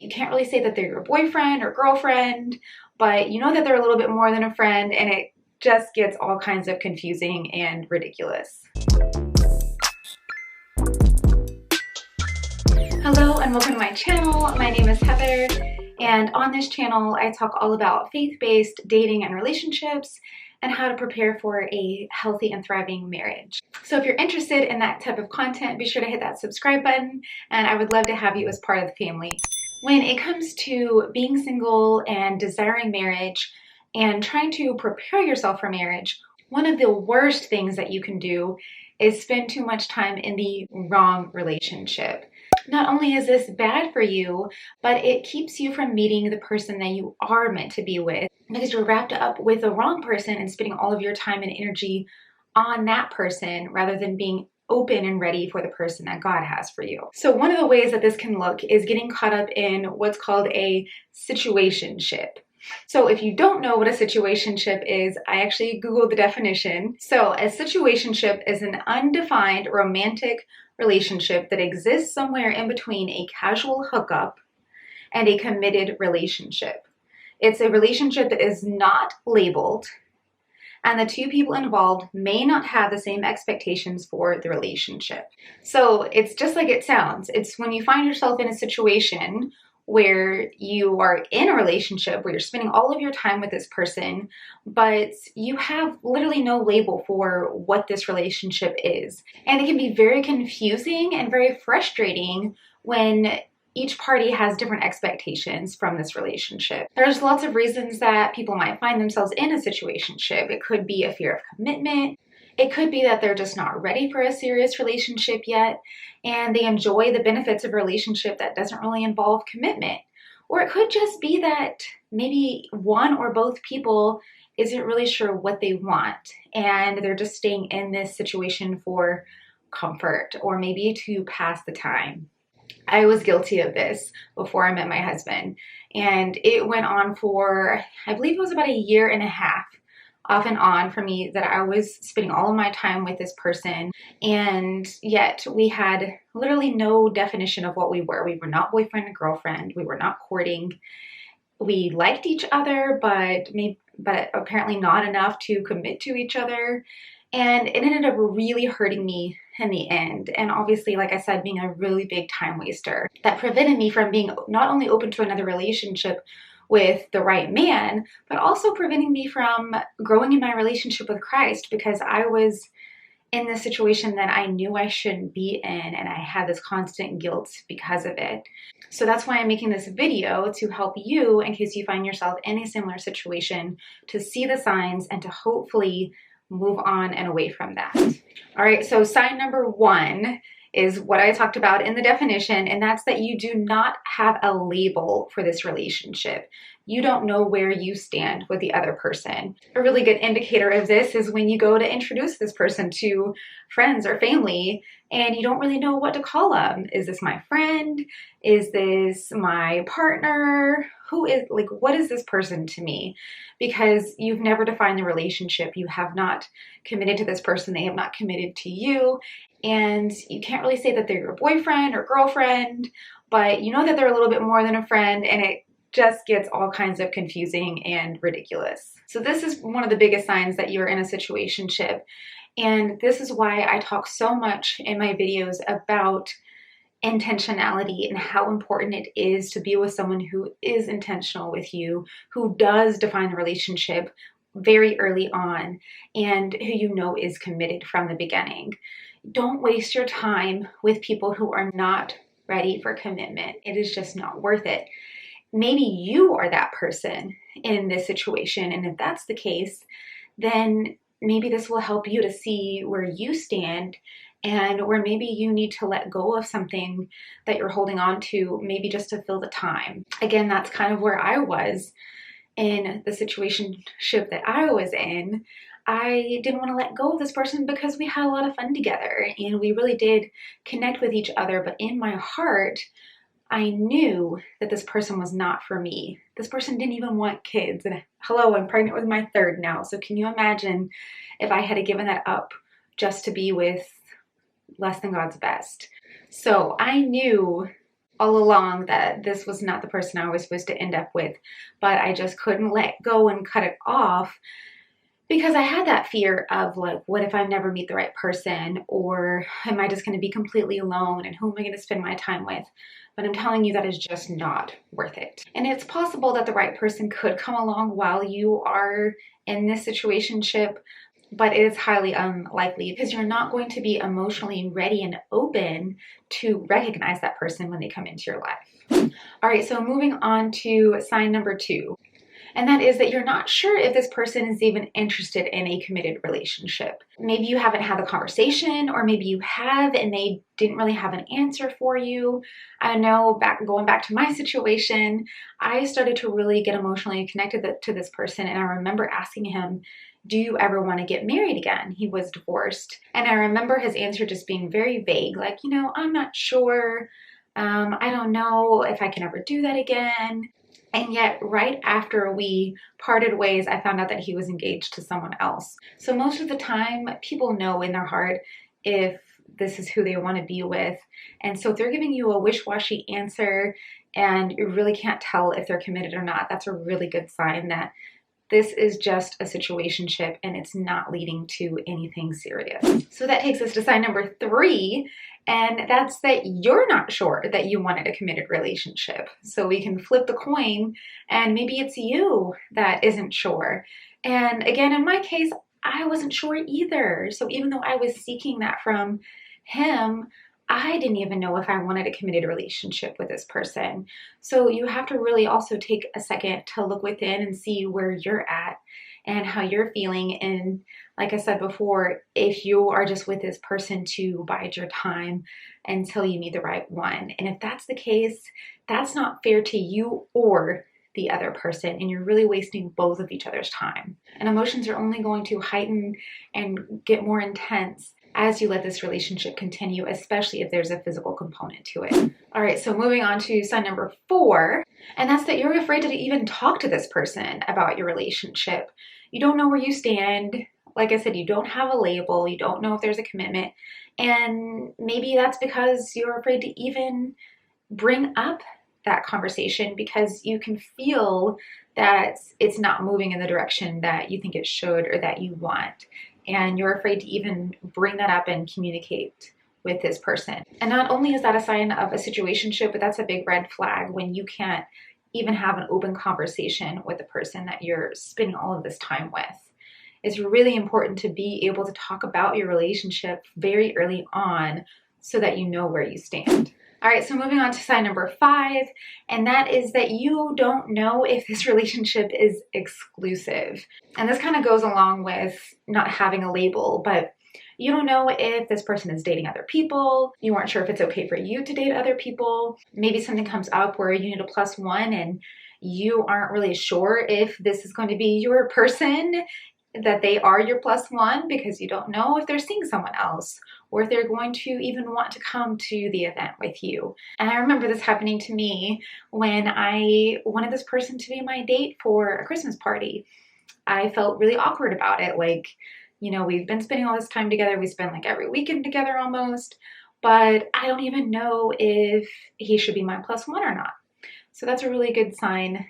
You can't really say that they're your boyfriend or girlfriend, but you know that they're a little bit more than a friend, and it just gets all kinds of confusing and ridiculous. Hello and welcome to my channel. My name is Heather, and on this channel I talk all about faith-based dating and relationships and how to prepare for a healthy and thriving marriage. So if you're interested in that type of content, be sure to hit that subscribe button, and I would love to have you as part of the family. When it comes to being single and desiring marriage and trying to prepare yourself for marriage, one of the worst things that you can do is spend too much time in the wrong relationship. Not only is this bad for you, but it keeps you from meeting the person that you are meant to be with, because you're wrapped up with the wrong person and spending all of your time and energy on that person rather than being open and ready for the person that God has for you. So one of the ways that this can look is getting caught up in what's called a situationship. So if you don't know what a situationship is, I actually Googled the definition. So a situationship is an undefined romantic relationship that exists somewhere in between a casual hookup and a committed relationship. It's a relationship that is not labeled, and the two people involved may not have the same expectations for the relationship. So it's just like it sounds. It's when you find yourself in a situation where you are in a relationship where you're spending all of your time with this person, but you have literally no label for what this relationship is. And it can be very confusing and very frustrating when each party has different expectations from this relationship. There's lots of reasons that people might find themselves in a situationship. It could be a fear of commitment. It could be that they're just not ready for a serious relationship yet, and they enjoy the benefits of a relationship that doesn't really involve commitment. Or it could just be that maybe one or both people isn't really sure what they want, and they're just staying in this situation for comfort or maybe to pass the time. I was guilty of this before I met my husband, and it went on for, I believe it was about a year and a half, off and on for me, that I was spending all of my time with this person, and yet we had literally no definition of what we were. We were not boyfriend and girlfriend. We were not courting. We liked each other, but apparently not enough to commit to each other. And it ended up really hurting me in the end. And obviously, like I said, being a really big time waster that prevented me from being not only open to another relationship with the right man, but also preventing me from growing in my relationship with Christ, because I was in this situation that I knew I shouldn't be in, and I had this constant guilt because of it. So that's why I'm making this video, to help you in case you find yourself in a similar situation, to see the signs and to hopefully move on and away from that. All right, so sign number one is what I talked about in the definition, and that's that you do not have a label for this relationship. You don't know where you stand with the other person. A really good indicator of this is when you go to introduce this person to friends or family and you don't really know what to call them. Is this my friend? Is this my partner? What is this person to me? Because you've never defined the relationship. You have not committed to this person. They have not committed to you. And you can't really say that they're your boyfriend or girlfriend, but you know that they're a little bit more than a friend, and it just gets all kinds of confusing and ridiculous. So this is one of the biggest signs that you're in a situationship. And this is why I talk so much in my videos about intentionality and how important it is to be with someone who is intentional with you, who does define the relationship very early on, and who you know is committed from the beginning. Don't waste your time with people who are not ready for commitment. It is just not worth it. Maybe you are that person in this situation, and if that's the case, then maybe this will help you to see where you stand and where maybe you need to let go of something that you're holding on to, maybe just to fill the time. Again, that's kind of where I was in the situationship that I was in. I didn't want to let go of this person because we had a lot of fun together and we really did connect with each other, but in my heart, I knew that this person was not for me. This person didn't even want kids. And hello, I'm pregnant with my third now. So can you imagine if I had given that up just to be with less than God's best? So I knew all along that this was not the person I was supposed to end up with, but I just couldn't let go and cut it off because I had that fear of like, what if I never meet the right person, or am I just going to be completely alone, and who am I going to spend my time with? But I'm telling you, that is just not worth it. And it's possible that the right person could come along while you are in this situationship, but it is highly unlikely because you're not going to be emotionally ready and open to recognize that person when they come into your life. All right, so moving on to sign number 2. And that is that you're not sure if this person is even interested in a committed relationship. Maybe you haven't had the conversation, or maybe you have and they didn't really have an answer for you. I know going back to my situation, I started to really get emotionally connected to this person, and I remember asking him, do you ever want to get married again? He was divorced. And I remember his answer just being very vague, like, I'm not sure. I don't know if I can ever do that again. And yet right after we parted ways, I found out that he was engaged to someone else. So most of the time, people know in their heart if this is who they want to be with. And so if they're giving you a wish-washy answer and you really can't tell if they're committed or not, that's a really good sign that this is just a situationship and it's not leading to anything serious. So that takes us to sign number 3, and that's that you're not sure that you wanted a committed relationship. So we can flip the coin, and maybe it's you that isn't sure. And again, in my case, I wasn't sure either. So even though I was seeking that from him, I didn't even know if I wanted a committed relationship with this person. So you have to really also take a second to look within and see where you're at and how you're feeling. And like I said before, if you are just with this person to bide your time until you meet the right one. And if that's the case, that's not fair to you or the other person, and you're really wasting both of each other's time. And emotions are only going to heighten and get more intense as you let this relationship continue, especially if there's a physical component to it. All right, so moving on to sign number 4, and that's that you're afraid to even talk to this person about your relationship. You don't know where you stand. Like I said, you don't have a label. You don't know if there's a commitment. And maybe that's because you're afraid to even bring up that conversation because you can feel that it's not moving in the direction that you think it should or that you want. And you're afraid to even bring that up and communicate with this person. And not only is that a sign of a situationship, but that's a big red flag when you can't even have an open conversation with the person that you're spending all of this time with. It's really important to be able to talk about your relationship very early on so that you know where you stand. All right, so moving on to sign number 5, and that is that you don't know if this relationship is exclusive. And this kind of goes along with not having a label, but you don't know if this person is dating other people. You aren't sure if it's okay for you to date other people. Maybe something comes up where you need a +1 and you aren't really sure if this is going to be your person, that they are your +1, because you don't know if they're seeing someone else or if they're going to even want to come to the event with you. And I remember this happening to me when I wanted this person to be my date for a Christmas party. I felt really awkward about it. Like, we've been spending all this time together. We spend like every weekend together almost, but I don't even know if he should be my +1 or not. So that's a really good sign,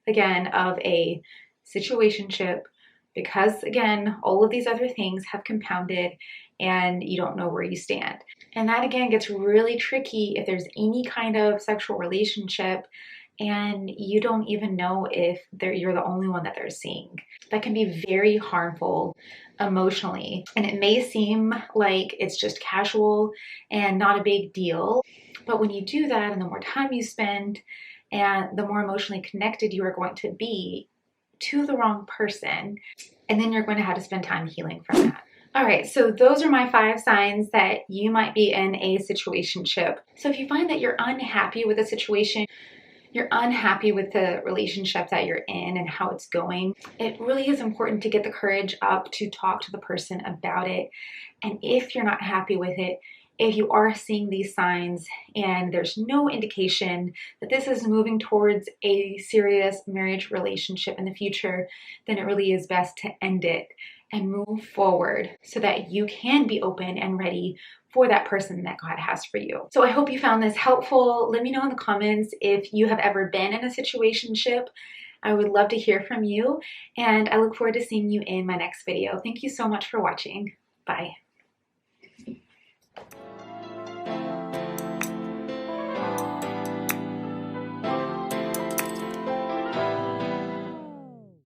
again, of a situationship, because again, all of these other things have compounded and you don't know where you stand. And that again gets really tricky if there's any kind of sexual relationship and you don't even know if you're the only one that they're seeing. That can be very harmful emotionally. And it may seem like it's just casual and not a big deal, but when you do that and the more time you spend and the more emotionally connected you are going to be to the wrong person, and then you're going to have to spend time healing from that. All right, so those are my 5 signs that you might be in a situationship. So if you find that you're unhappy with a situation, you're unhappy with the relationship that you're in and how it's going, it really is important to get the courage up to talk to the person about it. And if you're not happy with it, if you are seeing these signs and there's no indication that this is moving towards a serious marriage relationship in the future, then it really is best to end it and move forward so that you can be open and ready for that person that God has for you. So I hope you found this helpful. Let me know in the comments if you have ever been in a situationship. I would love to hear from you, and I look forward to seeing you in my next video. Thank you so much for watching. Bye.